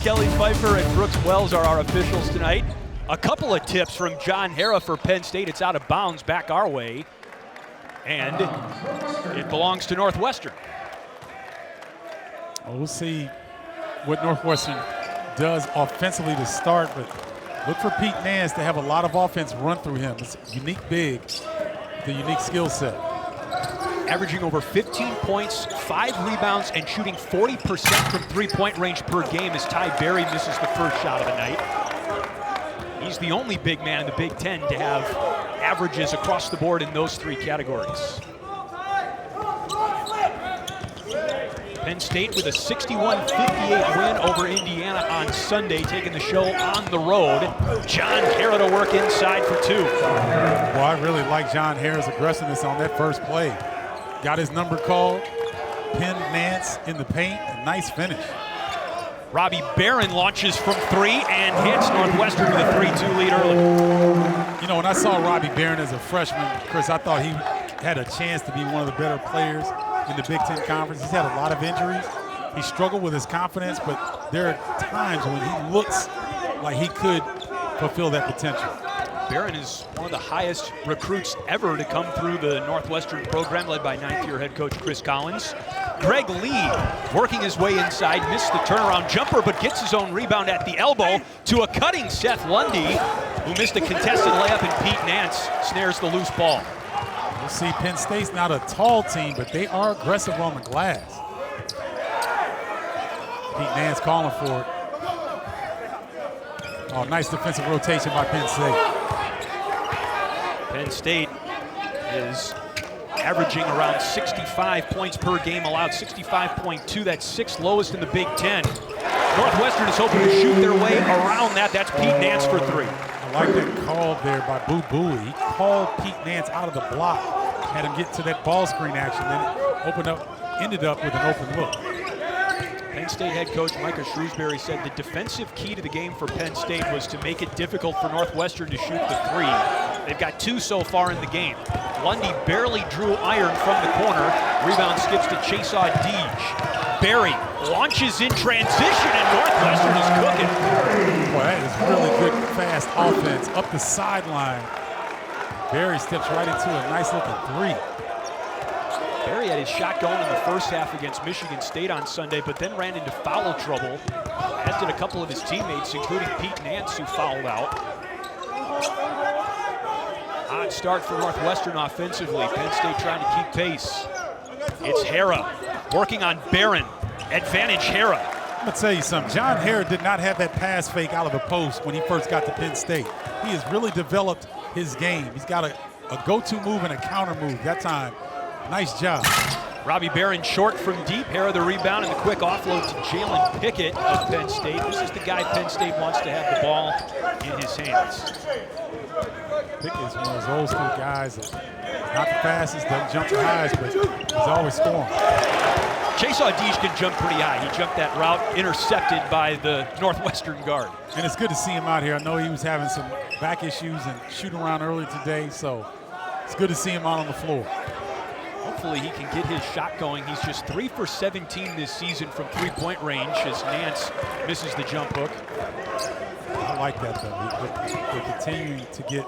Kelly Pfeiffer and Brooks Wells are our officials tonight. A couple of tips from John Harrah for Penn State. It's out of bounds back our way. And it belongs to Northwestern. Well, we'll see what Northwestern does offensively to start, but look for Pete Nance to have a lot of offense run through him. It's unique big, the unique skill set. Averaging over 15 points, 5 rebounds, and shooting 40% from three-point range per game as Ty Berry misses the first shot of the night. He's the only big man in the Big Ten to have averages across the board in those 3 categories. Penn State with a 61-58 win over Indiana on Sunday, taking the show on the road. John Harrah to work inside for 2. Well, I really like John Harrah's aggressiveness on that first play. Got his number called, pinned Nance in the paint, a nice finish. Robbie Barron launches from 3 and hits Northwestern with a 3-2 lead early. You know, when I saw Robbie Barron as a freshman, Chris, I thought he had a chance to be one of the better players in the Big Ten Conference. He's had a lot of injuries. He struggled with his confidence, but there are times when he looks like he could fulfill that potential. Barron is one of the highest recruits ever to come through the Northwestern program, led by 9th-year head coach Chris Collins. Greg Lee working his way inside, missed the turnaround jumper, but gets his own rebound at the elbow to a cutting Seth Lundy, who missed a contested layup, and Pete Nance snares the loose ball. We'll see, Penn State's not a tall team, but they are aggressive on the glass. Pete Nance calling for it. Oh, nice defensive rotation by Penn State. Penn State is averaging around 65 points per game allowed, 65.2. That's 6th lowest in the Big Ten. Northwestern is hoping to shoot their way around that. That's Pete Nance for 3. I like that call there by Boo Buie. He called Pete Nance out of the block, had him get to that ball screen action, then ended up with an open look. Penn State head coach Micah Shrewsbury said the defensive key to the game for Penn State was to make it difficult for Northwestern to shoot the 3. They've got 2 so far in the game. Lundy barely drew iron from the corner. Rebound skips to Chasaw Deej. Berry launches in transition, and Northwestern is cooking. Boy, that is really good, fast offense up the sideline. Berry steps right into a nice looking 3. Berry had his shot going in the first half against Michigan State on Sunday, but then ran into foul trouble, as did a couple of his teammates, including Pete Nance, who fouled out. Odd start for Northwestern offensively. Penn State trying to keep pace. It's Harrah working on Barron. Advantage Harrah. I'm gonna tell you something. John Harrah did not have that pass fake out of the post when he first got to Penn State. He has really developed his game. He's got a go-to move and a counter move that time. Nice job. Robbie Barron short from deep. Harrah the rebound and the quick offload to Jalen Pickett of Penn State. This is the guy Penn State wants to have the ball in his hands. Pickett's one of those old school guys that not the fastest, doesn't jump the highest, but he's always scoring. Chasaw Deej can jump pretty high. He jumped that route, intercepted by the Northwestern guard. And it's good to see him out here. I know he was having some back issues and shooting around earlier today, so it's good to see him out on the floor. Hopefully he can get his shot going. He's just 3 for 17 this season from three-point range as Nance misses the jump hook. I like that, though. They're continuing to get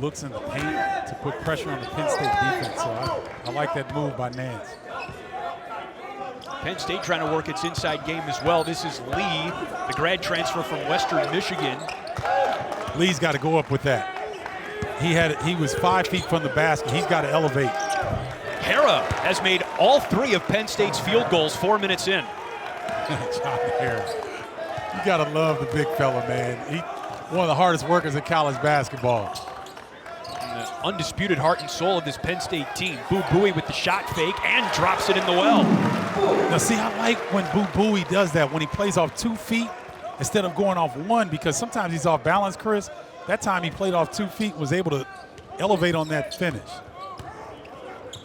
looks in the paint to put pressure on the Penn State defense, so I like that move by Nance. Penn State trying to work its inside game as well. This is Lee, the grad transfer from Western Michigan. Lee's got to go up with that. He was 5 feet from the basket. He's got to elevate. Harrah has made all 3 of Penn State's field goals 4 minutes in. John Harrah. You got to love the big fella, man. He's one of the hardest workers in college basketball. And the undisputed heart and soul of this Penn State team. Boo Buie with the shot fake and drops it in the well. Now, see, I like when Boo Buie does that, when he plays off 2 feet instead of going off 1, because sometimes he's off balance, Chris. That time he played off 2 feet, was able to elevate on that finish.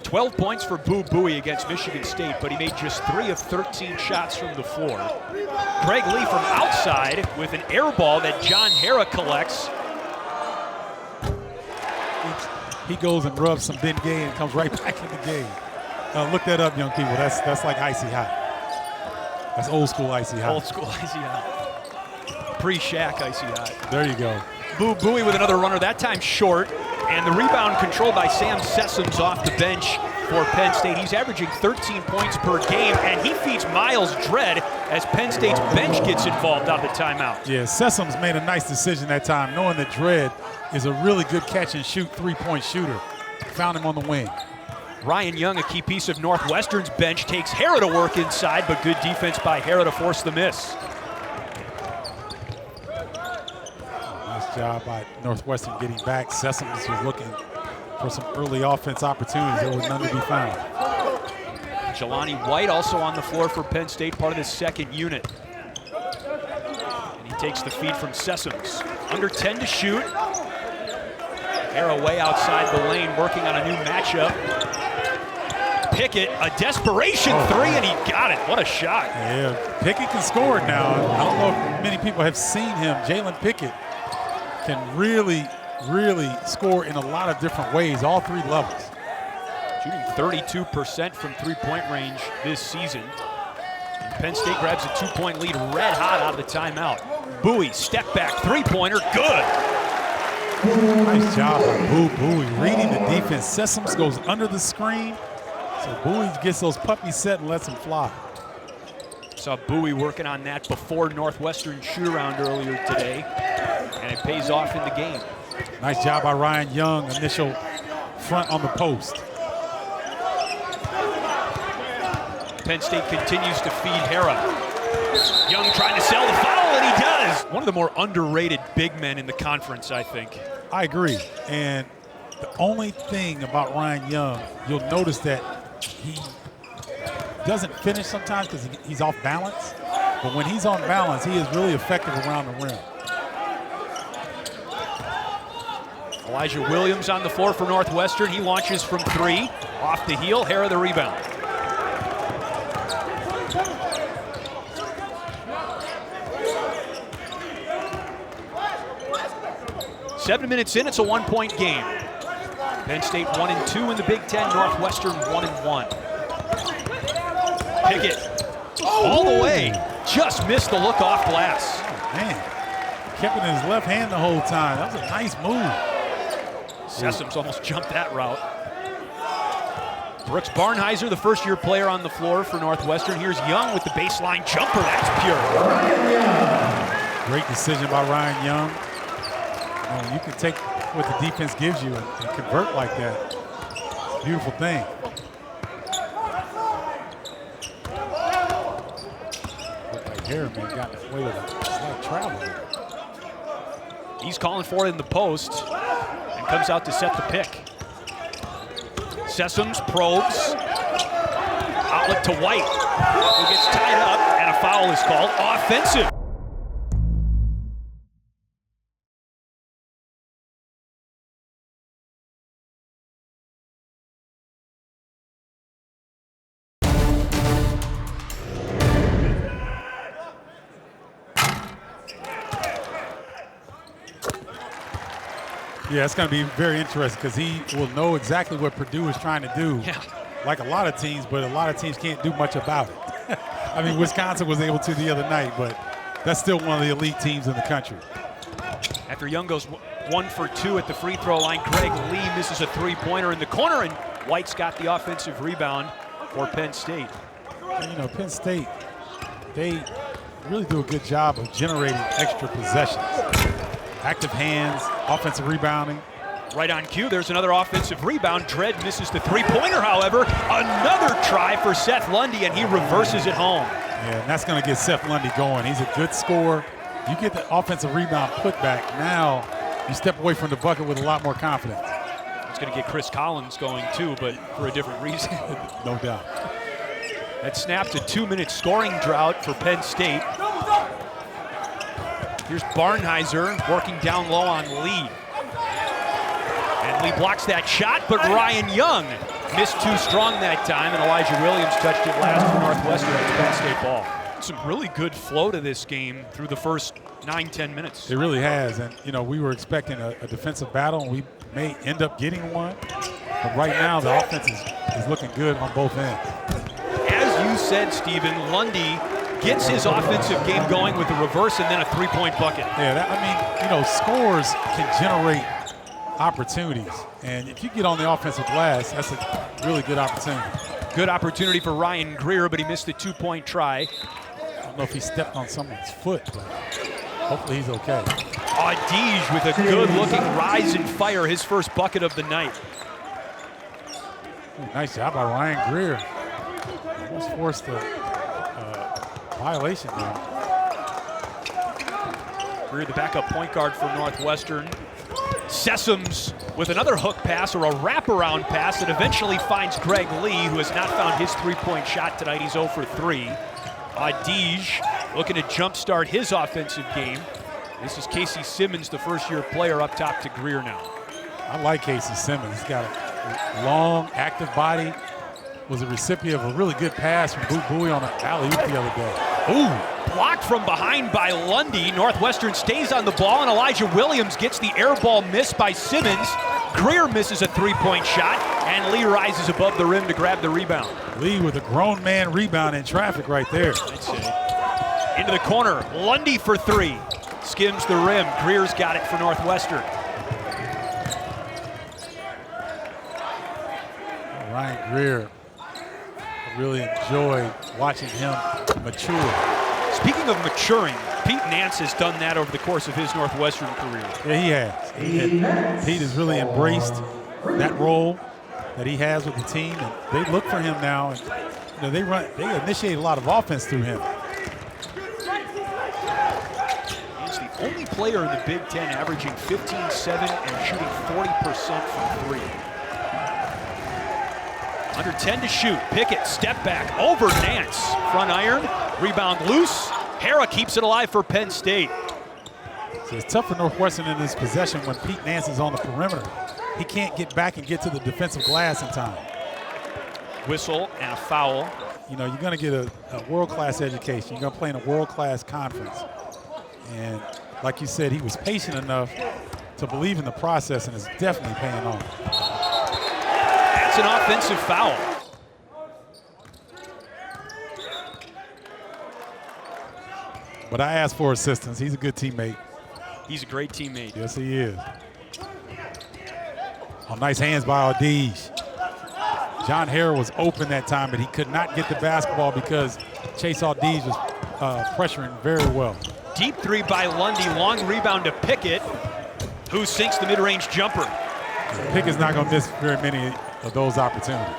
12 points for Boo Buie against Michigan State, but he made just 3 of 13 shots from the floor. Greg Lee from outside with an air ball that John Harrah collects. He goes and rubs some Ben Gay and comes right back in the game. Look that up, young people. That's like icy hot. That's old school icy hot. Old school icy hot. Pre-Shaq icy hot. There you go. Bowie with another runner, that time short. And the rebound controlled by Sam Sessoms off the bench for Penn State. He's averaging 13 points per game, and he feeds Miles Dredd as Penn State's bench gets involved out of the timeout. Yeah, Sessoms made a nice decision that time, knowing that Dredd is a really good catch-and-shoot three-point shooter. Found him on the wing. Ryan Young, a key piece of Northwestern's bench, takes Hara to work inside, but good defense by Hara to force the miss. Nice job by Northwestern getting back. Sessoms was looking for some early offense opportunities. There was none to be found. Jelani White also on the floor for Penn State, part of the second unit. And he takes the feed from Sessoms. Under 10 to shoot. Hara way outside the lane, working on a new matchup. Pickett, a desperation three, and he got it. What a shot. Yeah, Pickett can score it now. I don't know if many people have seen him. Jalen Pickett can really score in a lot of different ways, all three levels. Shooting 32% from three-point range this season. And Penn State grabs a 2-point lead red hot out of the timeout. Bowie, step back, three-pointer, good. Nice job by Bowie reading the defense. Sessoms goes under the screen, so Bowie gets those puppies set and lets them fly. Saw Bowie working on that before Northwestern shoot-around earlier today, and it pays off in the game. Nice job by Ryan Young, initial front on the post. Penn State continues to feed Hara. Young trying to sell the foul, and he does. One of the more underrated big men in the conference, I think. I agree, and the only thing about Ryan Young, you'll notice that he doesn't finish sometimes because he's off balance, but when he's on balance, he is really effective around the rim. Elijah Williams on the floor for Northwestern. He launches from three. Off the heel, Hara the rebound. Seven minutes in, it's a one-point game. Penn State 1-2 in the Big Ten, Northwestern 1-1. Pickett, all the way, just missed the look off glass. Oh, man, kept it in his left hand the whole time. That was a nice move. Sessoms almost jumped that route. Brooks Barnheiser, the first-year player on the floor for Northwestern. Here's Young with the baseline jumper. That's pure. Great decision by Ryan Young. You can take what the defense gives you and convert like that. It's a beautiful thing. Looked like Harriman got away with a slight travel. He's calling for it in the post and comes out to set the pick. Sessoms probes. Outlet to White, who gets tied up, and a foul is called. Offensive. Yeah, it's going to be very interesting because he will know exactly what Purdue is trying to do. Yeah. Like a lot of teams, but a lot of teams can't do much about it. I mean, Wisconsin was able to the other night, but that's still one of the elite teams in the country. After Young goes 1 for 2 at the free throw line, Greg Lee misses a three-pointer in the corner, and White's got the offensive rebound for Penn State. And, you know, Penn State, they really do a good job of generating extra possessions. Active hands, offensive rebounding. Right on cue, there's another offensive rebound. Dredd misses the three-pointer, however. Another try for Seth Lundy, and he reverses it home. Yeah, and that's going to get Seth Lundy going. He's a good scorer. You get the offensive rebound put back. Now you step away from the bucket with a lot more confidence. It's going to get Chris Collins going too, but for a different reason. No doubt. That snapped a 2-minute scoring drought for Penn State. Here's Barnheiser working down low on Lee. And Lee blocks that shot, but Ryan Young missed too strong that time, and Elijah Williams touched it last for Northwestern at the Penn State ball. Some really good flow to this game through the first 9-10 minutes. It really has, and you know, we were expecting a defensive battle, and we may end up getting one. But right now, the offense is looking good on both ends. As you said, Stephen, Lundy gets his offensive game going with a reverse and then a three-point bucket. Yeah, scores can generate opportunities. And if you get on the offensive glass, that's a really good opportunity. Good opportunity for Ryan Greer, but he missed the two-point try. I don't know if he stepped on someone's foot, but hopefully he's okay. Deej with a good-looking rise and fire, his first bucket of the night. Ooh, nice job by Ryan Greer. Almost forced a violation there. Greer, the backup point guard for Northwestern. Sessoms with another hook pass or a wraparound pass that eventually finds Greg Lee, who has not found his three-point shot tonight. He's 0 for 3. Deej looking to jumpstart his offensive game. This is Casey Simmons, the first-year player, up top to Greer now. I like Casey Simmons. He's got a long, active body. Was a recipient of a really good pass from Boo Buie on an alley-oop the other day. Ooh, blocked from behind by Lundy. Northwestern stays on the ball, and Elijah Williams gets the air ball missed by Simmons. Greer misses a three-point shot, and Lee rises above the rim to grab the rebound. Lee with a grown man rebound in traffic right there. I'd say. Into the corner, Lundy for 3. Skims the rim. Greer's got it for Northwestern. Ryan Greer, I really enjoy watching him mature. Speaking of maturing, Pete Nance has done that over the course of his Northwestern career. Yeah, he has. Pete has really embraced that role that he has with the team, and they look for him now. And they initiate a lot of offense through him. He's the only player in the Big Ten averaging 15-7 and shooting 40% from 3. Under 10 to shoot. Pickett, step back, over Nance. Front iron, rebound loose. Hara keeps it alive for Penn State. So it's tough for Northwestern in this possession when Pete Nance is on the perimeter. He can't get back and get to the defensive glass in time. Whistle and a foul. You're going to get a world-class education. You're going to play in a world-class conference. And like you said, he was patient enough to believe in the process, and it's definitely paying off. That's an offensive foul. But I asked for assistance. He's a good teammate. He's a great teammate. Yes, he is. Oh, nice hands by Deej. John Hare was open that time, but he could not get the basketball because Chase Deej was pressuring very well. Deep 3 by Lundy, long rebound to Pickett, who sinks the mid-range jumper. Pickett's not going to miss very many of those opportunities.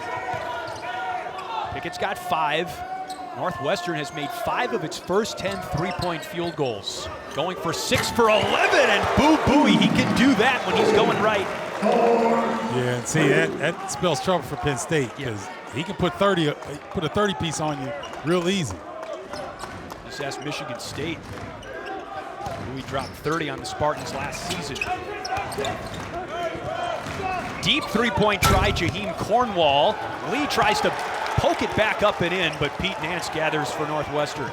Pickett's got 5. Northwestern has made 5 of its first 10 three-point field goals. Going for 6 for 11, and Boo Buie, he can do that when he's going right. Yeah, and see, that spells trouble for Penn State because he can put a 30-piece on you real easy. Just ask Michigan State. Buie dropped 30 on the Spartans last season. Deep three-point try, Jaheim Cornwall. Lee tries to poke it back up and in, but Pete Nance gathers for Northwestern.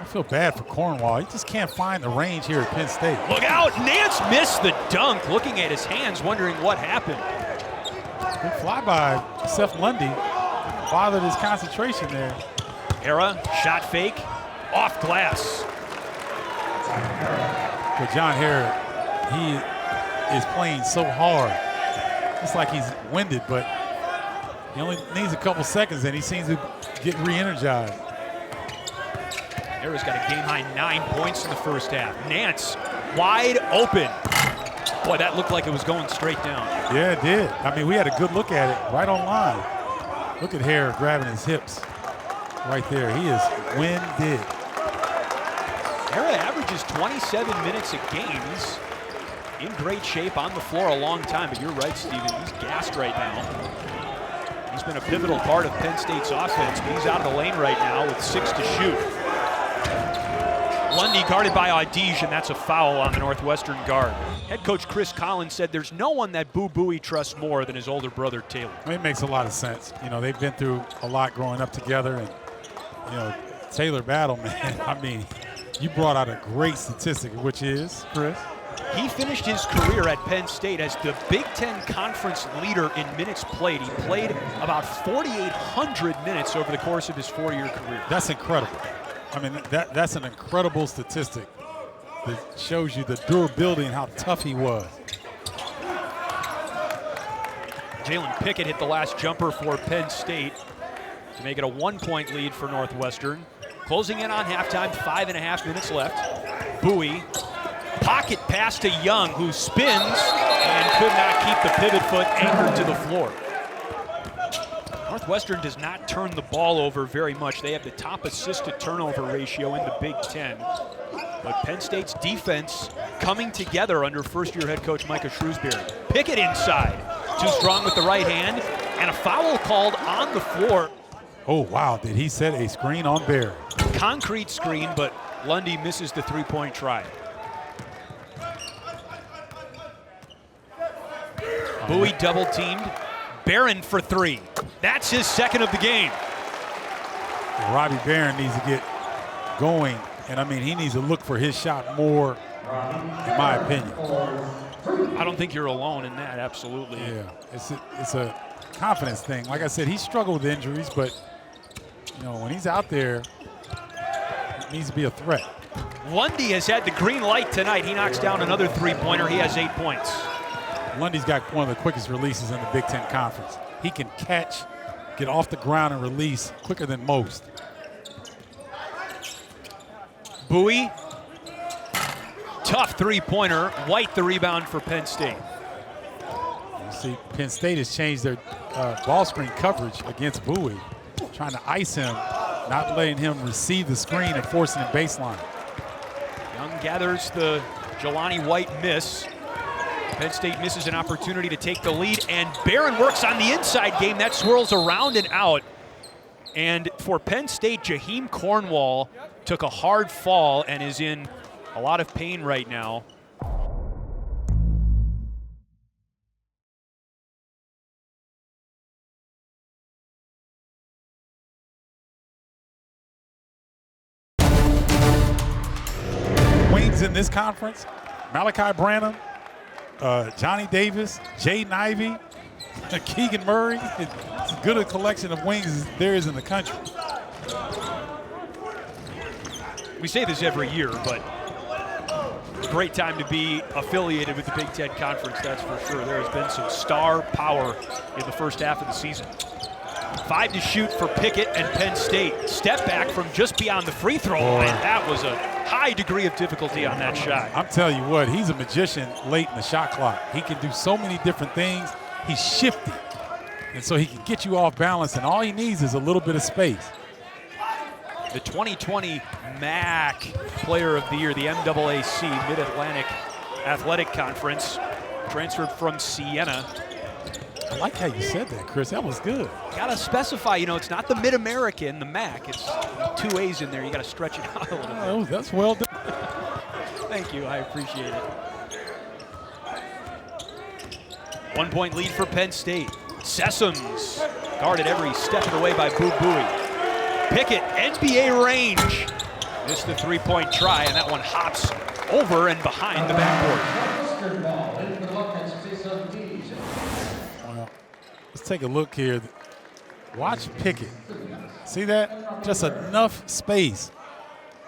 I feel bad for Cornwall. He just can't find the range here at Penn State. Look out, Nance missed the dunk, looking at his hands, wondering what happened. Good flyby, Seth Lundy bothered his concentration there. Hara, shot fake, off glass. But John Hare, he is playing so hard. It's like he's winded, but he only needs a couple seconds and he seems to get re-energized. Hara's got a game-high 9 points in the first half. Nance wide open. Boy, that looked like it was going straight down. Yeah, it did. I mean, we had a good look at it right on line. Look at Hare grabbing his hips right there. He is winded. Hara averages 27 minutes a game. He's in great shape, on the floor a long time, but you're right, Steven. He's gassed right now. He's been a pivotal part of Penn State's offense, but he's out of the lane right now with 6 to shoot. Lundy guarded by Deej, and that's a foul on the Northwestern guard. Head coach Chris Collins said there's no one that Boo Buie trusts more than his older brother Taylor. I mean, it makes a lot of sense. They've been through a lot growing up together, and Taylor Battle, man. I mean, you brought out a great statistic, which is, Chris? He finished his career at Penn State as the Big Ten Conference leader in minutes played. He played about 4,800 minutes over the course of his 4-year career. That's incredible. I mean, that's an incredible statistic that shows you the durability and how tough he was. Jalen Pickett hit the last jumper for Penn State to make it a 1-point lead for Northwestern. Closing in on halftime, 5.5 minutes left. Bowie, pocket pass to Young, who spins and could not keep the pivot foot anchored to the floor. Northwestern does not turn the ball over very much. They have the top assist-to-turnover ratio in the Big Ten. But Penn State's defense coming together under first-year head coach Micah Shrewsbury. Pickett inside, too strong with the right hand, and a foul called on the floor. Oh, wow, did he set a screen on Barry? Concrete screen, but Lundy misses the three-point try. Bowie double-teamed. Barron for three. That's his second of the game. Robbie Barron needs to get going, and I mean, he needs to look for his shot more, in my opinion. I don't think you're alone in that, absolutely. Yeah, it's a confidence thing. Like I said, he struggled with injuries, but you know, when he's out there, it needs to be a threat. Lundy has had the green light tonight. He knocks down another three-pointer. He has 8 points. Lundy's got one of the quickest releases in the Big Ten Conference. He can catch, get off the ground, and release quicker than most. Bowie, tough three-pointer. White the rebound for Penn State. You see, Penn State has changed their ball screen coverage against Bowie, trying to ice him, not letting him receive the screen and forcing him baseline. Young gathers the Jelani White miss. Penn State misses an opportunity to take the lead, and Barron works on the inside game. That swirls around and out. And for Penn State, Jaheim Cornwall took a hard fall and is in a lot of pain right now. Wings in this conference, Malachi Branham, Johnny Davis, Jaden Ivey, Keegan Murray. It's as good a collection of wings as there is in the country. We say this every year, but great time to be affiliated with the Big Ten Conference, that's for sure. There has been some star power in the first half of the season. 5 to shoot for Pickett and Penn State. Step back from just beyond the free throw line. That was a high degree of difficulty on that shot. I'm telling you what, he's a magician late in the shot clock. He can do so many different things. He's shifty, and so he can get you off balance, and all he needs is a little bit of space. The 2020 MAC Player of the Year, the MAAC, Mid-Atlantic Athletic Conference, transferred from Siena. I like how you said that, Chris. That was good. Gotta specify, you know, it's not the Mid-American, the MAC. It's 2 A's in there. You gotta stretch it out a little bit. Oh, that's well done. Thank you, I appreciate it. 1 point lead for Penn State. Sessoms guarded every step of the way by Bowie. Pickett, NBA range. Missed the three-point try, and that one hops over and behind the backboard. Well, let's take a look here. Watch Pickett. See that? Just enough space.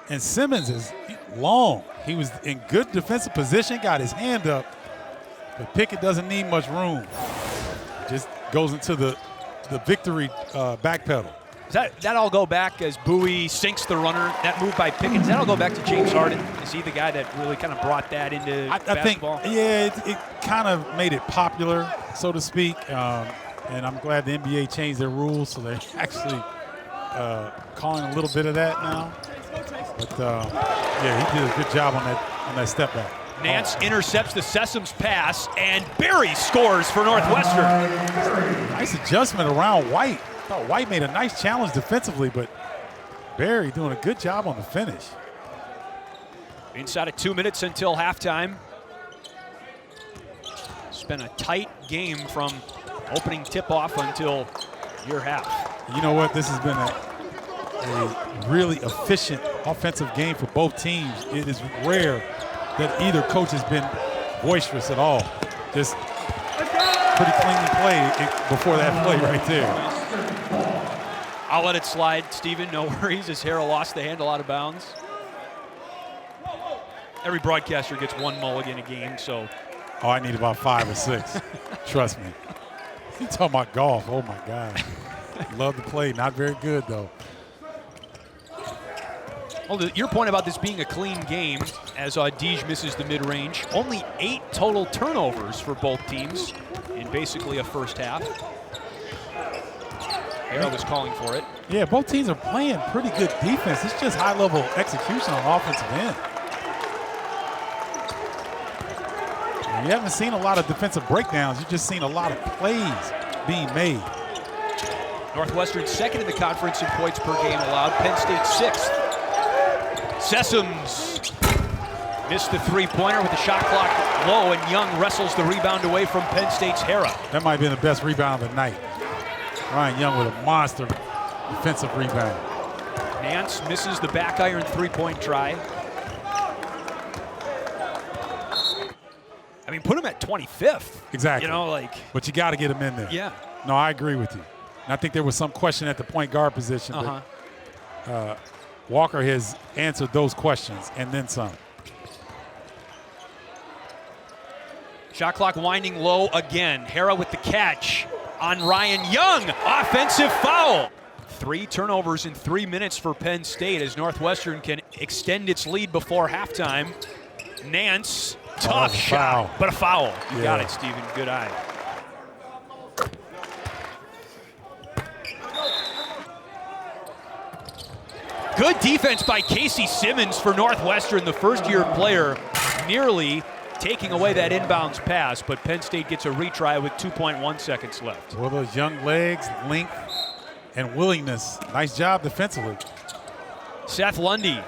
And Simmons is long. He was in good defensive position, got his hand up, but Pickett doesn't need much room. Just goes into the victory back pedal. Does that all go back as Bowie sinks the runner? That move by Pickett, does that all go back to James Harden? Is he the guy that really kind of brought that into basketball? I think, yeah, it kind of made it popular, so to speak. And I'm glad the NBA changed their rules, so they're actually calling a little bit of that now. But yeah, he did a good job on that step back. Nance intercepts the Sessoms pass, and Barry scores for Northwestern. Nice adjustment around White. I thought White made a nice challenge defensively, but Barry doing a good job on the finish. Inside of 2 minutes until halftime. It's been a tight game from opening tip-off until your half. You know what? This has been a really efficient offensive game for both teams. It is rare that either coach has been boisterous at all. Just pretty cleanly played before that play right there. I'll let it slide, Steven. No worries, as Hara lost the handle out of bounds. Every broadcaster gets one mulligan a game, so. Oh, I need about 5 or 6. Trust me. You talking about golf? Oh my God. Love to play. Not very good though. Well, your point about this being a clean game, as Dige misses the mid-range. Only 8 total turnovers for both teams in basically a first half. Hara was calling for it. Yeah, both teams are playing pretty good defense. It's just high-level execution on offensive end. You haven't seen a lot of defensive breakdowns. You've just seen a lot of plays being made. Northwestern second in the conference in points per game allowed. Penn State sixth. Sessoms missed the three-pointer with the shot clock low, and Young wrestles the rebound away from Penn State's Hara. That might have been the best rebound of the night. Ryan Young with a monster defensive rebound. Nance misses the back iron three-point try. I mean, put him at 25th. Exactly. You know, like. But you got to get him in there. Yeah. No, I agree with you. And I think there was some question at the point guard position. But, Walker has answered those questions and then some. Shot clock winding low again. Hara with the catch on Ryan Young. Offensive foul. 3 turnovers in 3 minutes for Penn State as Northwestern can extend its lead before halftime. Nance, tough shot, but a foul. You got it, Steven. Good eye. Good defense by Casey Simmons for Northwestern, the first-year player, nearly taking away that inbounds pass, but Penn State gets a retry with 2.1 seconds left. Well, those young legs, length, and willingness. Nice job defensively. Seth Lundy.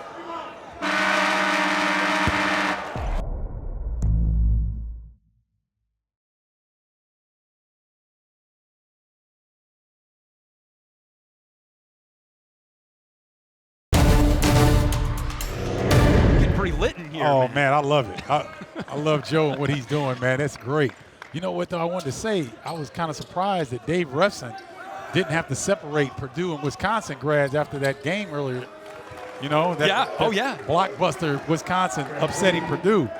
Lit in here. Oh, man, I love it. I love Joe and what he's doing, man. That's great. You know what, though, I wanted to say, I was kind of surprised that Dave Refson didn't have to separate Purdue and Wisconsin grads after that game earlier. You know, that blockbuster Wisconsin upsetting Purdue.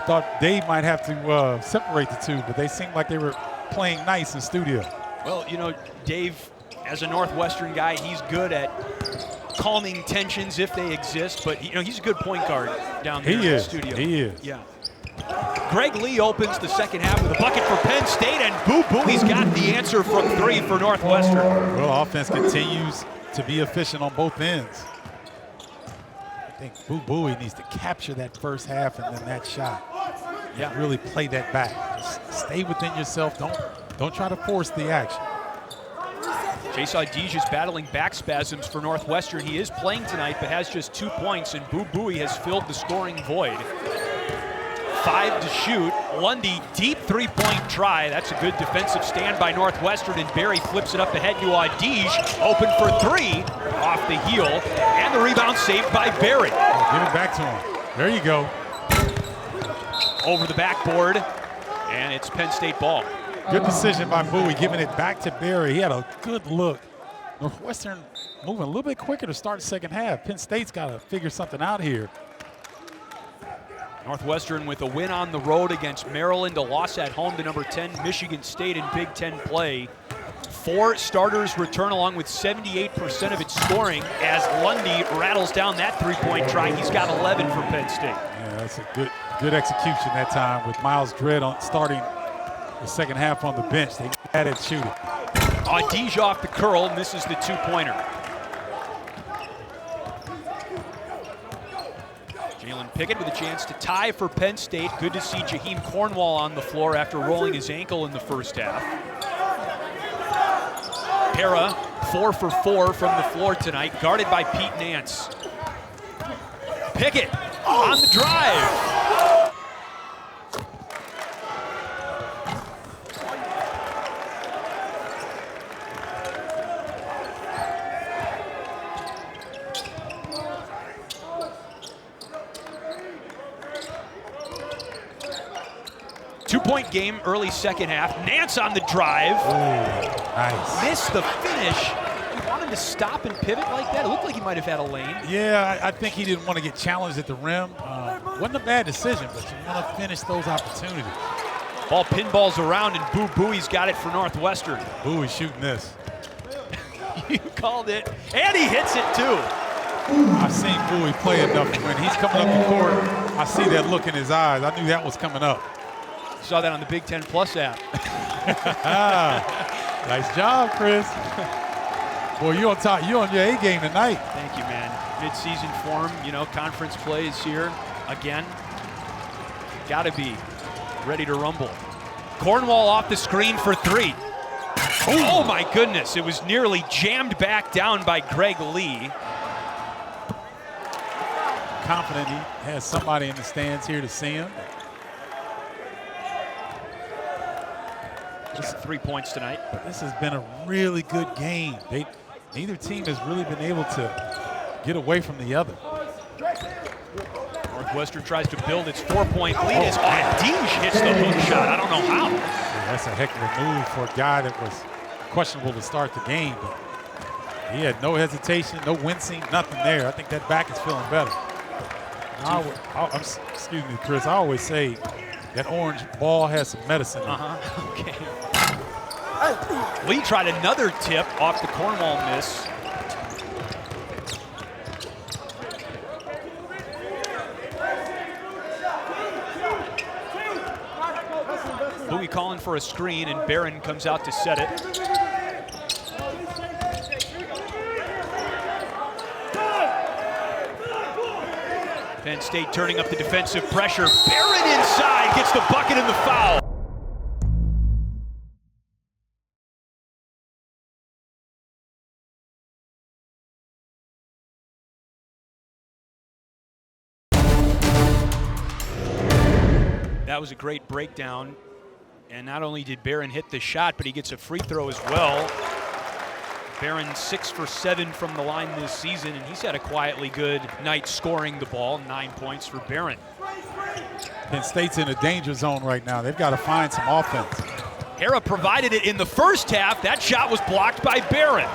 Thought Dave might have to separate the two, but they seemed like they were playing nice in studio. Well, you know, Dave, as a Northwestern guy, he's good at calming tensions if they exist, but you know, he's a good point guard down there in the studio. He is. Yeah. Greg Lee opens the second half with a bucket for Penn State, and Boo Booey's got the answer from 3 for Northwestern. Well, offense continues to be efficient on both ends. I think Boo Booey needs to capture that first half and then that shot. Yeah, really play that back. Just stay within yourself. Don't try to force the action. Chase Dige is battling back spasms for Northwestern. He is playing tonight, but has just 2 points, and Boo Booey has filled the scoring void. 5 to shoot. Lundy, deep three-point try. That's a good defensive stand by Northwestern, and Barry flips it up ahead to Dige. Open for 3, off the heel, and the rebound saved by Barry. Oh, give it back to him. There you go. Over the backboard, and it's Penn State ball. Good decision by Bowie, giving it back to Barry. He had a good look. Northwestern moving a little bit quicker to start the second half. Penn State's got to figure something out here. Northwestern with a win on the road against Maryland, a loss at home to number 10 Michigan State in Big Ten play. 4 starters return along with 78% of its scoring as Lundy rattles down that three-point try. He's got 11 for Penn State. Yeah, that's a good execution that time with Miles Dredd on starting the second half on the bench. They had it shooting. Dige off the curl, misses the 2-pointer. Jalen Pickett with a chance to tie for Penn State. Good to see Jaheim Cornwall on the floor after rolling his ankle in the first half. Hara, 4 for 4 from the floor tonight, guarded by Pete Nance. Pickett on the drive. Two-point game, early second half. Nance on the drive. Ooh, nice. Missed the finish. You want him to stop and pivot like that? It looked like he might have had a lane. Yeah, I think he didn't want to get challenged at the rim. Wasn't a bad decision, but you want to finish those opportunities. Ball pinballs around, and Boo Buie's got it for Northwestern. Bowie's shooting this. You called it, and he hits it too. I've seen Bowie play enough when he's coming up the court. I see that look in his eyes. I knew that was coming up. Saw that on the Big Ten Plus app. Nice job, Chris. Boy, you on top. You on your A game tonight. Thank you, man. Mid-season form, you know, conference play is here again. Got to be ready to rumble. Cornwall off the screen for three. Oh my goodness! It was nearly jammed back down by Greg Lee. Confident he has somebody in the stands here to see him. Just 3 points tonight. This has been a really good game. Neither team has really been able to get away from the other. Northwestern tries to build its 4-point lead as Dige hits the hook shot. I don't know how. Yeah, that's a heck of a move for a guy that was questionable to start the game. But he had no hesitation, no wincing, nothing there. I think that back is feeling better. Excuse me, Chris. I always say that orange ball has some medicine in it. Okay. Lee tried another tip off the Cornwall miss. Bowie calling for a screen, and Barron comes out to set it. Penn State turning up the defensive pressure. Barron inside, gets the bucket and the foul. That was a great breakdown. And not only did Barron hit the shot, but he gets a free throw as well. Barron 6 for 7 from the line this season, and he's had a quietly good night scoring the ball. 9 points for Barron. Penn State's in a danger zone right now. They've got to find some offense. Hara provided it in the first half. That shot was blocked by Barron.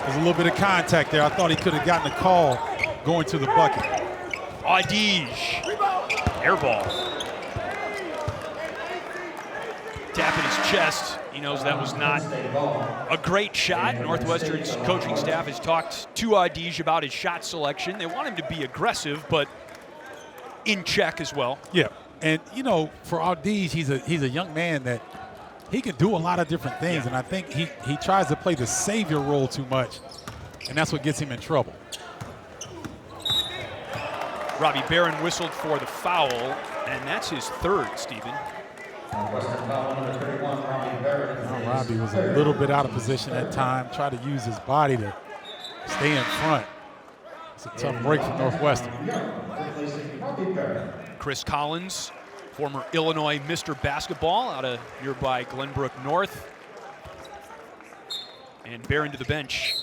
There's a little bit of contact there. I thought he could have gotten a call going to the bucket. Dige, air ball. Tapping his chest. He knows that was not a great shot. Northwestern's coaching staff has talked to Dige about his shot selection. They want him to be aggressive, but in check as well. Yeah, and you know, for Dige, he's a young man that he can do a lot of different things, and I think he tries to play the savior role too much, and that's what gets him in trouble. Robbie Barron whistled for the foul, and that's his third, Stephen. Robbie was a little bit out of position at time, tried to use his body to stay in front. It's a tough break for Northwestern. Chris Collins, former Illinois Mr. Basketball out of nearby Glenbrook North. And Barron to the bench.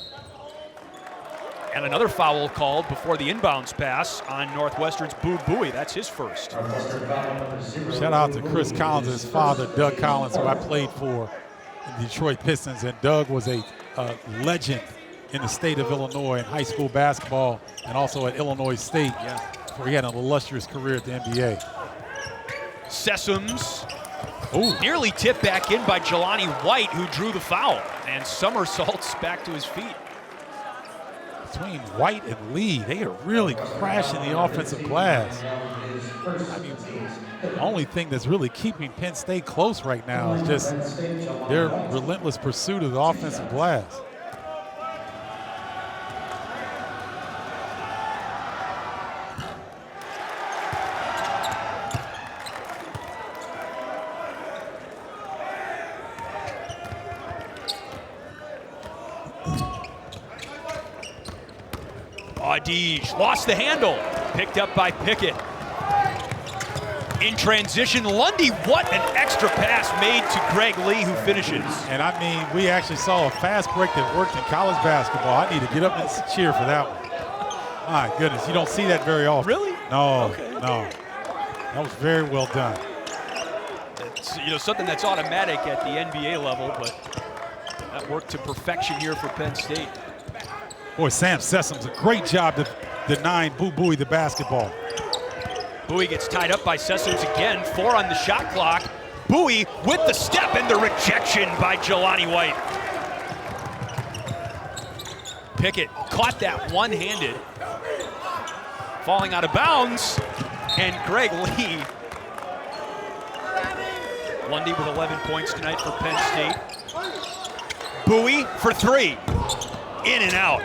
And another foul called before the inbounds pass on Northwestern's Boo Buie. That's his first. Shout out to Chris Collins, his father, Doug Collins, who I played for in the Detroit Pistons. And Doug was a legend in the state of Illinois in high school basketball and also at Illinois State, where he had an illustrious career at the NBA. Sessoms nearly tipped back in by Jelani White, who drew the foul, and somersaults back to his feet. Between White and Lee, they are really crashing the offensive glass. I mean, the only thing that's really keeping Penn State close right now is just their relentless pursuit of the offensive glass. Dige lost the handle, picked up by Pickett. In transition, Lundy, what an extra pass made to Greg Lee, who finishes. And I mean, we actually saw a fast break that worked in college basketball. I need to get up and cheer for that one. My goodness, you don't see that very often. Really? No, okay. No. That was very well done. It's, you know, something that's automatic at the NBA level, but that worked to perfection here for Penn State. Boy, Sam Sessum's a great job to denying Boo Buie the basketball. Buie gets tied up by Sessoms again. 4 on the shot clock. Buie with the step and the rejection by Jelani White. Pickett caught that one-handed. Falling out of bounds. And Greg Lee. Lundy with 11 points tonight for Penn State. Buie for 3. In and out.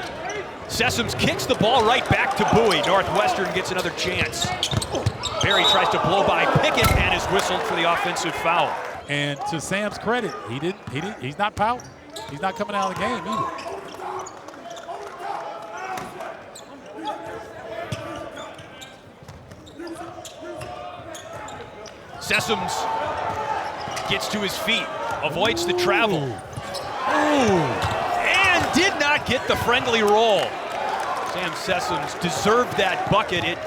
Sessoms kicks the ball right back to Buie. Northwestern gets another chance. Berry tries to blow by Pickett and is whistled for the offensive foul. And to Sam's credit, he's not pouting. He's not coming out of the game either. Sessoms gets to his feet, avoids the travel. And did not get the friendly roll. Sam Sessoms deserved that bucket. It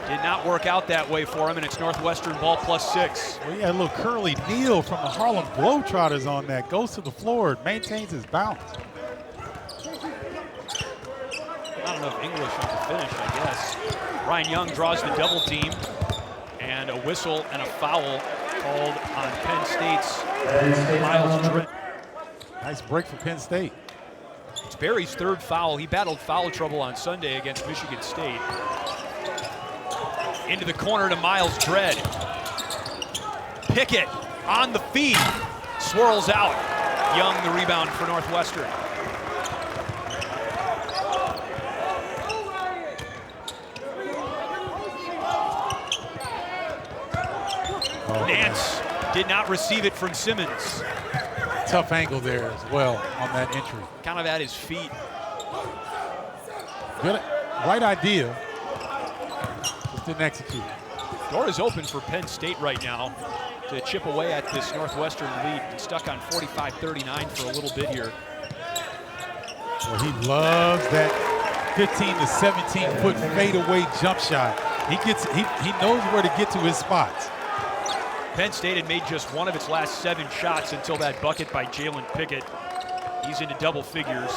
did not work out that way for him, and it's Northwestern ball +6. Well, he had a little curly kneel from the Harlem Globetrotters on that. Goes to the floor, maintains his bounce. Not enough English on the finish, I guess. Ryan Young draws the double team, and a whistle and a foul called on Penn State's Miles Trent. Nice break for Penn State. It's Berry's 3rd foul. He battled foul trouble on Sunday against Michigan State. Into the corner to Miles Dredd. Pickett on the feed. Swirls out. Young the rebound for Northwestern. Nance did not receive it from Simmons. Tough angle there as well on that entry. Kind of at his feet. Good, right idea. Just didn't execute. Door is open for Penn State right now to chip away at this Northwestern lead. Been stuck on 45-39 for a little bit here. Well, he loves that 15 to 17 foot fadeaway jump shot. He knows where to get to his spots. Penn State had made just one of its last 7 shots until that bucket by Jalen Pickett. He's into double figures.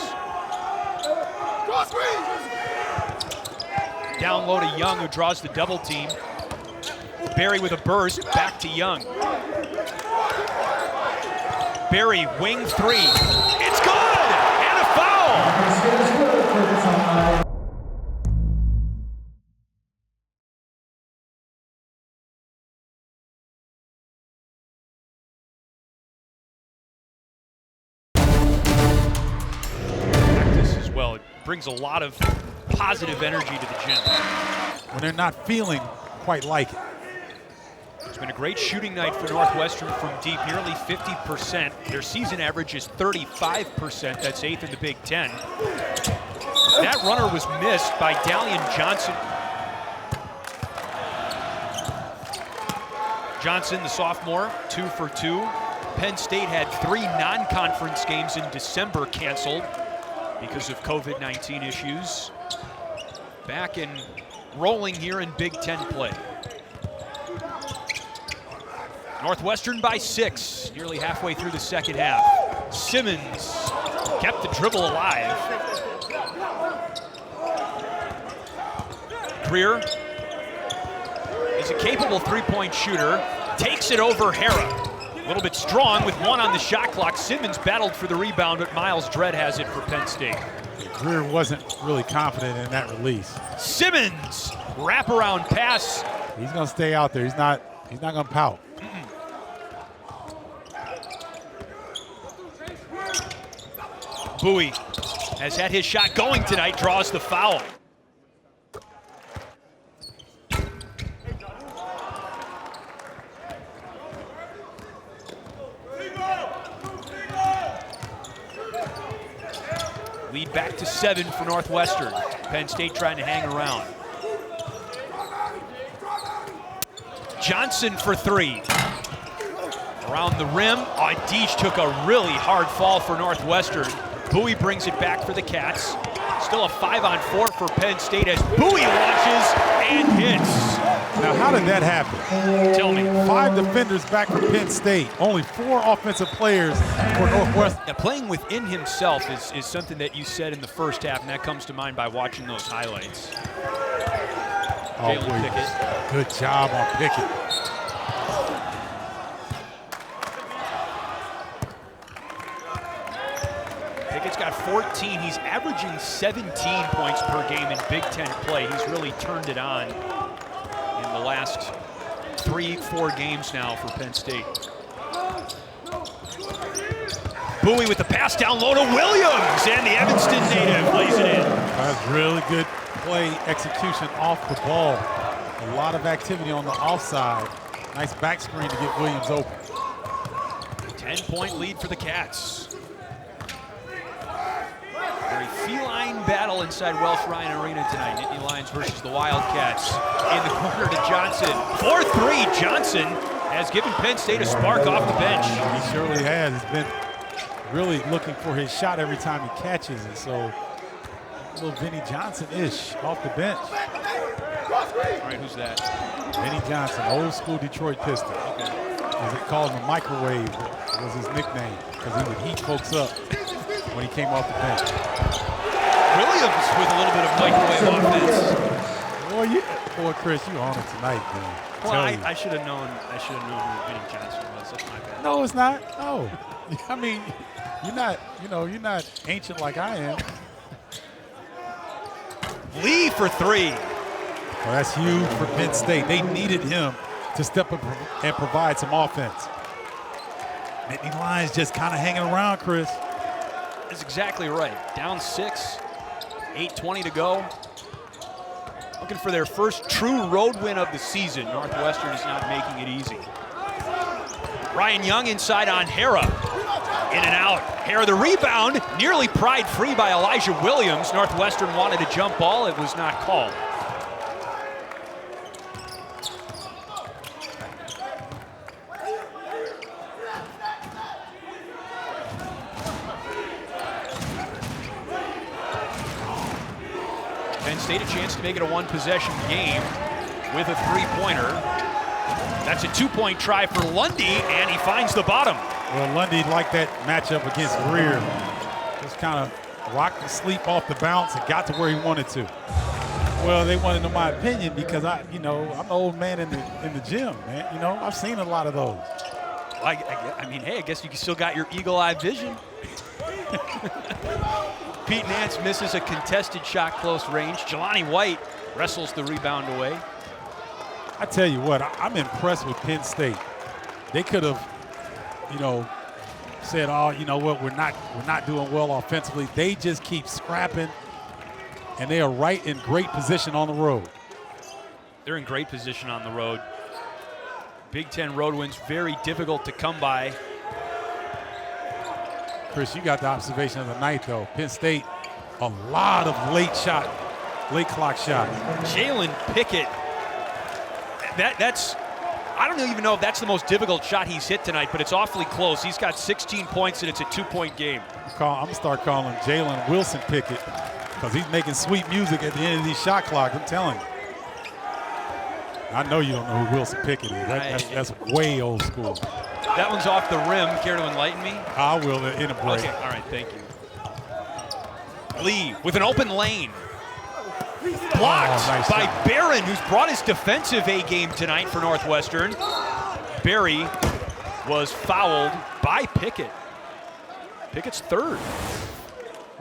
Down low to Young, who draws the double team. Berry with a burst, back to Young. Berry, wing 3. It's good! And a foul! Well, it brings a lot of positive energy to the gym. When they're not feeling quite like it. It's been a great shooting night for Northwestern from deep, nearly 50%. Their season average is 35%. That's 8th in the Big Ten. That runner was missed by Dalian Johnson. Johnson, the sophomore, 2 for 2. Penn State had 3 non-conference games in December canceled because of COVID-19 issues. Back and rolling here in Big Ten play. Northwestern by 6, nearly halfway through the second half. Simmons kept the dribble alive. Greer is a capable 3-point shooter, takes it over Hara. A little bit strong with 1 on the shot clock. Simmons battled for the rebound, but Miles Dredd has it for Penn State. Greer wasn't really confident in that release. Simmons, wraparound pass. He's gonna stay out there. He's not gonna pout. Buie has had his shot going tonight, draws the foul. Lead back to 7 for Northwestern. Penn State trying to hang around. Johnson for 3. Around the rim. Deach took a really hard fall for Northwestern. Buie brings it back for the Cats. Still a 5-on-4 for Penn State as Bowie launches and hits. Now, how did that happen? Tell me. 5 defenders back for Penn State. Only 4 offensive players for Northwestern. Now, playing within himself is something that you said in the first half, and that comes to mind by watching those highlights. Oh, boy. Pickett. Good job on Pickett. Pickett's got 14. He's averaging 17 points per game in Big Ten play. He's really turned it on in the last 3-4 games now for Penn State. Bowie with the pass down low to Williams, and the Evanston native lays it in. That's really good play execution off the ball. A lot of activity on the offside. Nice back screen to get Williams open. 10-point lead for the Cats. Very feline battle inside Welsh Ryan Arena tonight. Nittany Lions versus the Wildcats. In the corner to Johnson. 4-3. Johnson has given Penn State a spark off the bench. He surely has. He's been really looking for his shot every time he catches it. So, little Vinnie Johnson-ish off the bench. All right, who's that? Vinnie Johnson, old school Detroit Pistol. Okay. As they called him a microwave was his nickname because he would heat folks up when he came off the bench. Williams with a little bit of microwave offense. Boy, Chris, you on it tonight, man. Well, I should have known. I should have known who Vinnie Johnson was. That's my bad. No, it's not. No, I mean, you're not. You're not ancient like I am. Lee for 3. Well, that's huge for Penn State. They needed him to step up and provide some offense. Nittany Lions just kind of hanging around, Chris. That's exactly right. Down 6, 8:20 to go. Looking for their first true road win of the season. Northwestern is not making it easy. Ryan Young inside on Hara. In and out. Hara the rebound, nearly pried free by Elijah Williams. Northwestern wanted a jump ball. It was not called. Penn State a chance to make it a one-possession game with a three-pointer. That's a two-point try for Lundy, and he finds the bottom. Well, Lundy liked that matchup against Greer. Just kind of rocked to sleep off the bounce and got to where he wanted to. Well, they wanted to know my opinion because I'm the old man in the gym, man. I've seen a lot of those. I mean, hey, I guess you still got your eagle-eye vision. Pete Nance misses a contested shot close range. Jelani White wrestles the rebound away. I tell you what, I'm impressed with Penn State. They could have, said, "Oh, you know what? We're not doing well offensively." They just keep scrapping, and they are right in great position on the road. They're in great position on the road. Big Ten road wins very difficult to come by. Chris, you got the observation of the night, though. Penn State, a lot of late clock shots. Jalen Pickett. That's I don't even know if that's the most difficult shot he's hit tonight, but it's awfully close. He's got 16 points, and it's a 2-point game. I'm going to start calling Jalen Wilson Pickett because he's making sweet music at the end of these shot clocks. I'm telling you. I know you don't know who Wilson Pickett is. That's way old school. That one's off the rim. Care to enlighten me? I will in a break. Okay, all right, thank you. Lee with an open lane. Blocked nice by shot. Barron, who's brought his defensive A game tonight for Northwestern. Barry was fouled by Pickett. Pickett's third.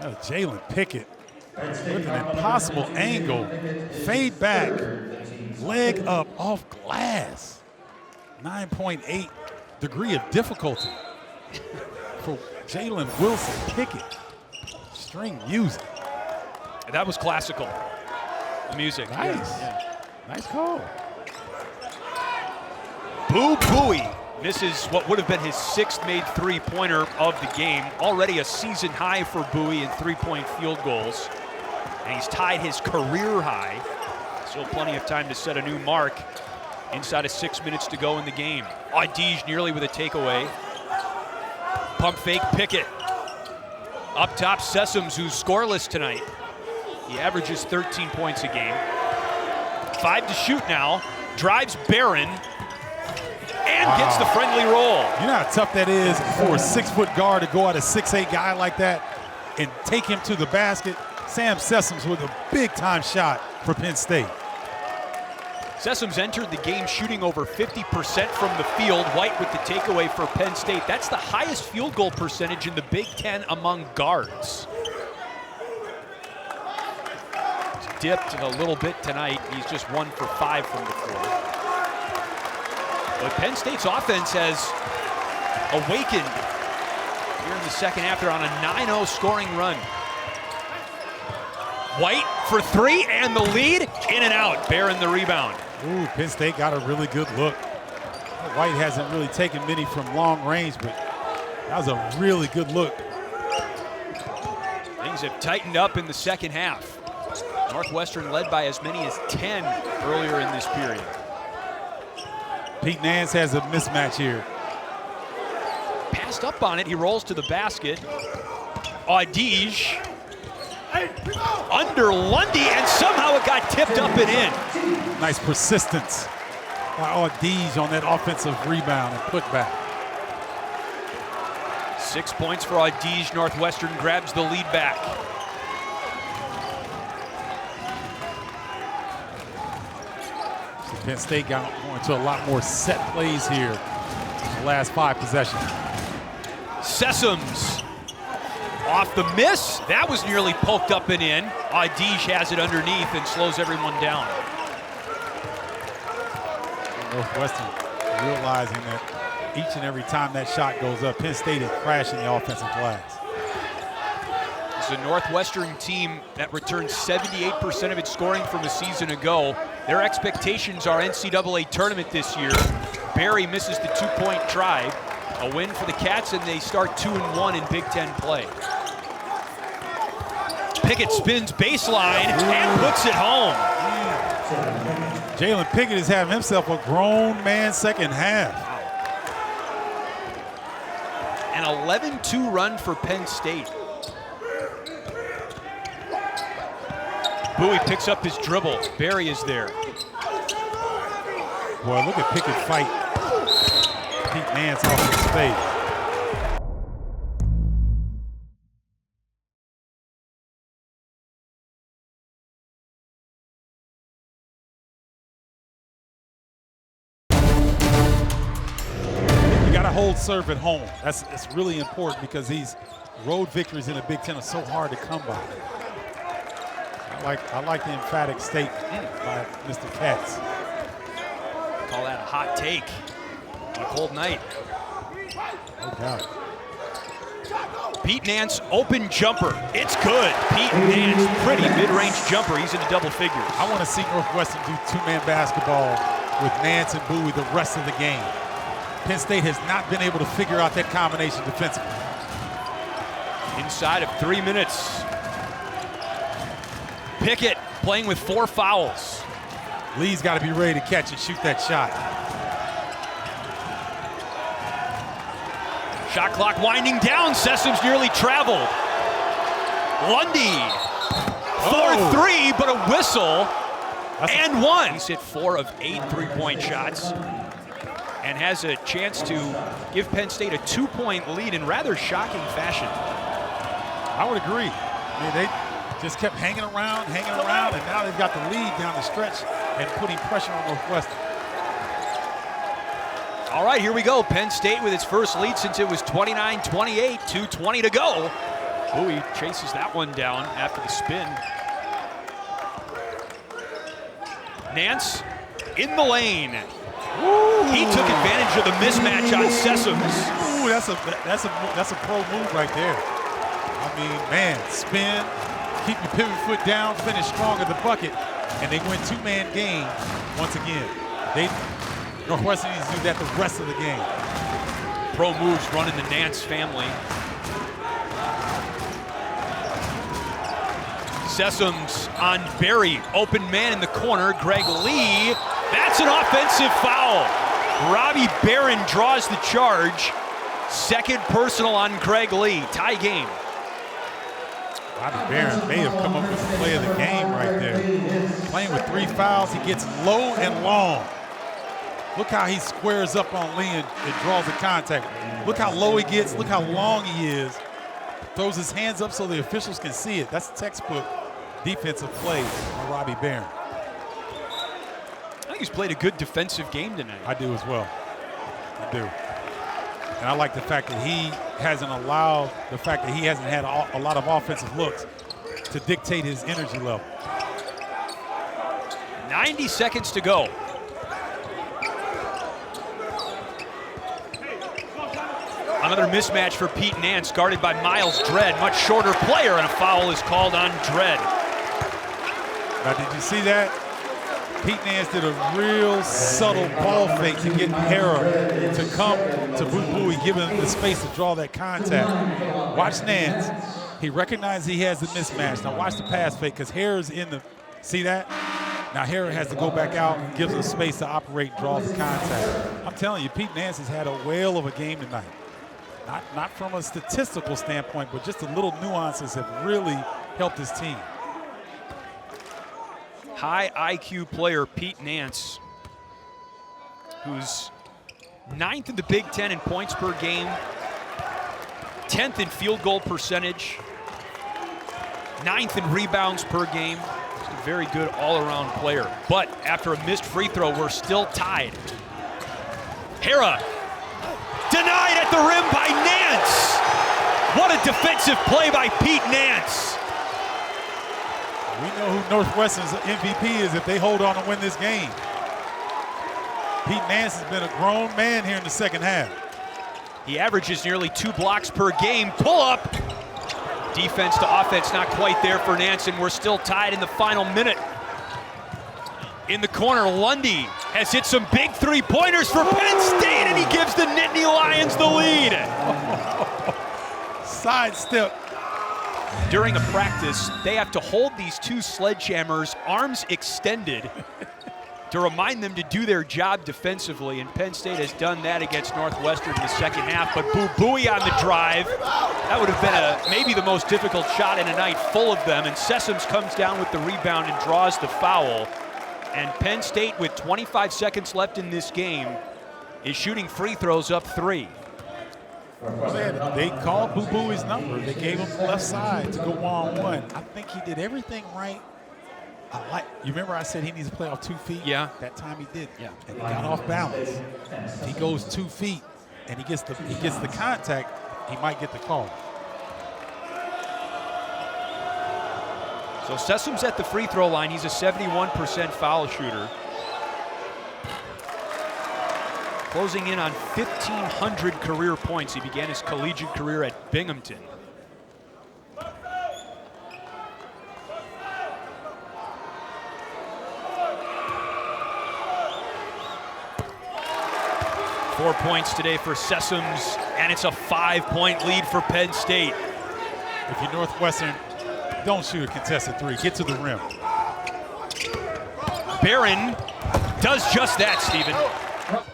Jalen Pickett with an impossible angle. Fade back. Leg up off glass. 9.8 degree of difficulty for Jalen Wilson Pickett. String music. That was classical. The music. Nice. Yeah. Nice call. Bowie misses what would have been his 6th made three-pointer of the game. Already a season high for Bowie in three-point field goals. And he's tied his career high. Still plenty of time to set a new mark inside of 6 minutes to go in the game. Adige nearly with a takeaway. Pump fake Pickett. Up top, Sessoms, who's scoreless tonight. He averages 13 points a game. 5 to shoot now. Drives Barron and gets the friendly roll. You know how tough that is for a 6-foot guard to go at a 6'8" guy like that and take him to the basket. Sam Sessoms with a big-time shot for Penn State. Sessoms entered the game shooting over 50% from the field. White with the takeaway for Penn State. That's the highest field goal percentage in the Big Ten among guards. He's dipped a little bit tonight. He's just 1 for 5 from the floor. But Penn State's offense has awakened here in the second half. They're on a 9-0 scoring run. White for 3 and the lead, in and out. Barron the rebound. Ooh, Penn State got a really good look. White hasn't really taken many from long range, but that was a really good look. Things have tightened up in the second half. Northwestern led by as many as 10 earlier in this period. Pete Nance has a mismatch here. Passed up on it, he rolls to the basket. Audige under Lundy, and somehow it got tipped up and in. Nice persistence by Audige on that offensive rebound and putback. 6 points for Audige. Northwestern grabs the lead back. So Penn State got going to a lot more set plays here in the last 5 possessions. Sessoms off the miss. That was nearly poked up and in. Audige has it underneath and slows everyone down. Northwestern realizing that each and every time that shot goes up, Penn State is crashing the offensive glass. It's a Northwestern team that returned 78% of its scoring from a season ago. Their expectations are NCAA tournament this year. Barry misses the 2-point try. A win for the Cats, and they start 2-1 in Big Ten play. Pickett spins baseline and puts it home. Jalen Pickett is having himself a grown man second half. An 11-2 run for Penn State. Bowie picks up his dribble. Barry is there. Boy, look at Pickett fight Pete Nance off his face. Hold serve at home. That's really important because these road victories in the Big Ten are so hard to come by. I like the emphatic statement by Mr. Katz. Call that a hot take on a cold night. No doubt. Pete Nance open jumper. It's good. Pete Nance, pretty mid-range jumper. He's into double figures. I want to see Northwestern do two-man basketball with Nance and Bowie the rest of the game. Penn State has not been able to figure out that combination defensively. Inside of 3 minutes. Pickett playing with 4 fouls. Lee's got to be ready to catch and shoot that shot. Shot clock winding down. Sessoms nearly traveled. Lundy for 3, but a whistle and 1. He's hit 4 of 8 3-point shots and has a chance to give Penn State a 2-point lead in rather shocking fashion. I would agree. I mean, they just kept hanging around, and now they've got the lead down the stretch and putting pressure on Northwestern. All right, here we go. Penn State with its first lead since it was 29-28, 2:20 to go. Bowie chases that one down after the spin. Nance in the lane. Ooh. He took advantage of the mismatch on Sessoms. Ooh, that's a pro move right there. I mean, man, spin, keep your pivot foot down, finish strong at the bucket, and they win two-man game once again. Northwestern needs to do that the rest of the game. Pro moves running the Nance family. Sessoms on Barry, open man in the corner. Greg Lee, that's an offensive foul. Robbie Barron draws the charge. Second personal on Greg Lee, tie game. Robbie Barron may have come up with the play of the game right there. Playing with 3 fouls, he gets low and long. Look how he squares up on Lee and draws the contact. Look how low he gets, look how long he is. Throws his hands up so the officials can see it. That's textbook defensive play by Robbie Barron. I think he's played a good defensive game tonight. I do as well. I do. And I like the fact that he hasn't allowed, the fact that he hasn't had a lot of offensive looks to dictate his energy level. 90 seconds to go. Another mismatch for Pete Nance, guarded by Miles Dredd. Much shorter player, and a foul is called on Dredd. Now, did you see that? Pete Nance did a real subtle ball fake to get Hera to come to Boo Booey, giving him the space to draw that contact. Watch Nance. He recognized he has the mismatch. Now watch the pass fake, because Hera's in the, see that? Now Hera has to go back out and gives him space to operate and draw the contact. I'm telling you, Pete Nance has had a whale of a game tonight. Not from a statistical standpoint, but just the little nuances have really helped his team. High IQ player Pete Nance, who's 9th in the Big Ten in points per game, 10th in field goal percentage, 9th in rebounds per game. Just a very good all-around player. But after a missed free throw, we're still tied. Hera denied at the rim by Nance. What a defensive play by Pete Nance. We know who Northwestern's MVP is if they hold on and win this game. Pete Nance has been a grown man here in the second half. He averages nearly 2 blocks per game. Pull up. Defense to offense, not quite there for Nance, and we're still tied in the final minute. In the corner, Lundy has hit some big 3-pointers for Penn State, and he gives the Nittany Lions the lead. Sidestep. During a practice, they have to hold these 2 sledgehammers, arms extended, to remind them to do their job defensively, and Penn State has done that against Northwestern in the second half. But Boo Booey on the drive, that would have been maybe the most difficult shot in a night full of them, and Sessoms comes down with the rebound and draws the foul. And Penn State, with 25 seconds left in this game, is shooting free throws up 3. They called Boo Booey's number. They gave him the left side to go one-on-one. I think he did everything right. You remember I said he needs to play off 2 feet? Yeah. That time he did. Yeah. And he got off balance. If he goes 2 feet and he gets the contact, he might get the call. So Sessom's at the free throw line. He's a 71% foul shooter. Closing in on 1,500 career points. He began his collegiate career at Binghamton. Four points today for Sessoms, and it's a 5-point lead for Penn State. If you're Northwestern, don't shoot a contested 3. Get to the rim. Barron does just that, Stephen.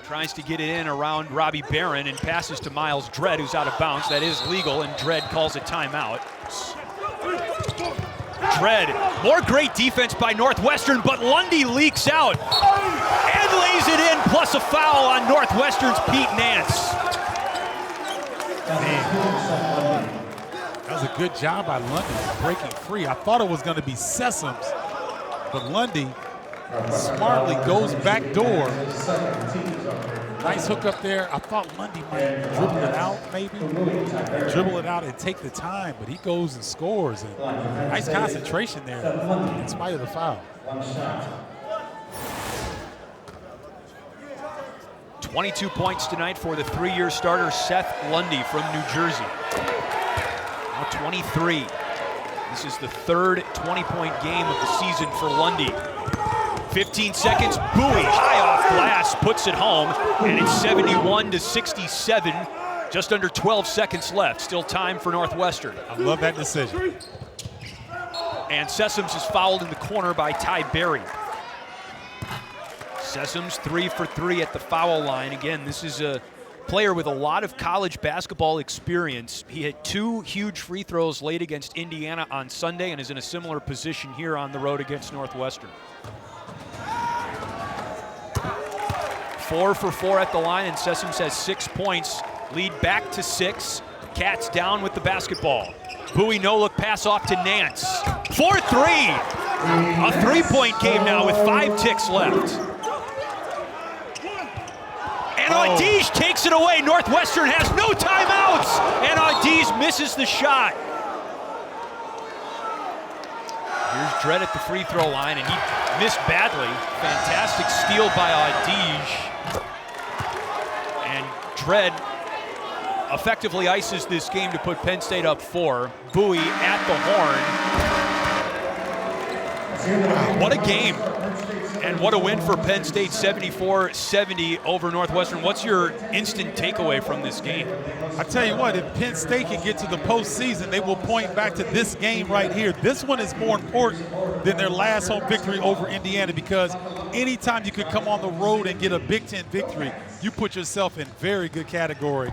Tries to get it in around Robbie Barron and passes to Miles Dredd, who's out of bounds. That is legal, and Dredd calls a timeout. Dredd, more great defense by Northwestern, but Lundy leaks out and lays it in, plus a foul on Northwestern's Pete Nance. Man. That was a good job by Lundy breaking free. I thought it was going to be Sessoms, but Lundy smartly goes back door. Nice hook up there. I thought Lundy might dribble it out, maybe. Dribble it out and take the time, but he goes and scores. And nice concentration there in spite of the foul. 22 points tonight for the 3-year starter, Seth Lundy from New Jersey. Now 23. This is the third 20-point game of the season for Lundy. 15 seconds, Bowie, high off glass, puts it home, and it's 71-67. Just under 12 seconds left. Still time for Northwestern. I love that decision. And Sessoms is fouled in the corner by Ty Berry. Sessoms 3 for 3 at the foul line. Again, this is a player with a lot of college basketball experience. He hit 2 huge free throws late against Indiana on Sunday and is in a similar position here on the road against Northwestern. 4 for 4 at the line, and Sessoms has 6 points. Lead back to 6. Cats down with the basketball. Bowie no-look pass off to Nance. 4-3! A 3-point game now with 5 ticks left. And Audige takes it away. Northwestern has no timeouts, and Audige misses the shot. Here's Dredd at the free throw line, and he missed badly. Fantastic steal by Audige. And Dredd effectively ices this game to put Penn State up 4. Bowie at the horn. What a game. And what a win for Penn State, 74-70 over Northwestern. What's your instant takeaway from this game? I tell you what, if Penn State can get to the postseason, they will point back to this game right here. This one is more important than their last home victory over Indiana, because anytime you could come on the road and get a Big Ten victory, you put yourself in very good category.